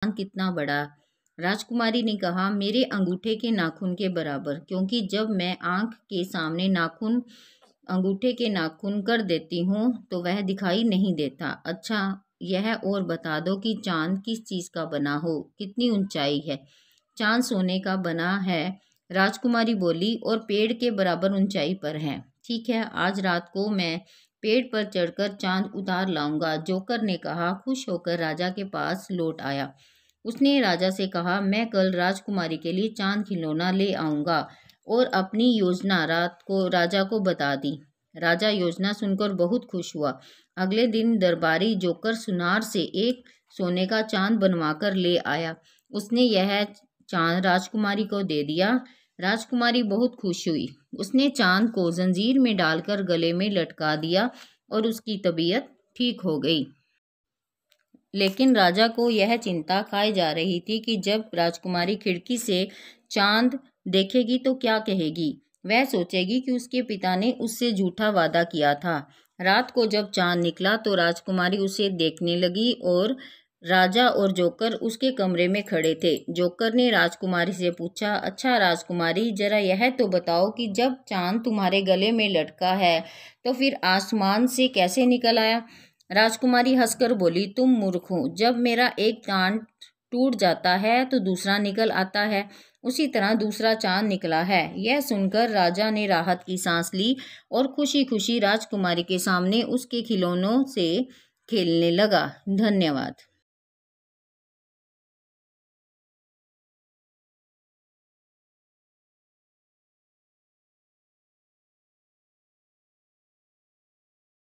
चांद कितना बड़ा? राजकुमारी ने कहा, मेरे अंगूठे के नाखून के बराबर, क्योंकि जब मैं आंख के सामने नाखून अंगूठे के नाखून कर देती हूँ तो वह दिखाई नहीं देता। अच्छा, यह और बता दो कि चांद किस चीज का बना हो, कितनी ऊंचाई है? चांद सोने का बना है, राजकुमारी बोली, और पेड़ के बराबर ऊंचाई पर है। ठीक है, आज रात को मैं पेड़ पर चढ़कर चांद उतार लाऊंगा, जोकर ने कहा। खुश होकर राजा के पास लौट आया। उसने राजा से कहा, मैं कल राजकुमारी के लिए चांद खिलौना ले आऊंगा, और अपनी योजना रात को राजा को बता दी। राजा योजना सुनकर बहुत खुश हुआ। अगले दिन दरबारी जोकर सुनार से एक सोने का चांद बनवाकर ले आया। उसने यह चांद राजकुमारी को दे दिया। राजकुमारी बहुत खुश हुई। उसने चांद को जंजीर में डालकर गले में लटका दिया और उसकी तबीयत ठीक हो गई। लेकिन राजा को यह चिंता खाई जा रही थी कि जब राजकुमारी खिड़की से चांद देखेगी तो क्या कहेगी। वह सोचेगी कि उसके पिता ने उससे झूठा वादा किया था। रात को जब चांद निकला तो राजकुमारी उसे देखने लगी और राजा और जोकर उसके कमरे में खड़े थे। जोकर ने राजकुमारी से पूछा, अच्छा राजकुमारी, जरा यह तो बताओ कि जब चांद तुम्हारे गले में लटका है तो फिर आसमान से कैसे निकल आया? राजकुमारी हंसकर बोली, तुम मूर्ख हो। जब मेरा एक चांद टूट जाता है तो दूसरा निकल आता है, उसी तरह दूसरा चांद निकला है। यह सुनकर राजा ने राहत की सांस ली और खुशी खुशी राजकुमारी के सामने उसके खिलौनों से खेलने लगा। धन्यवाद।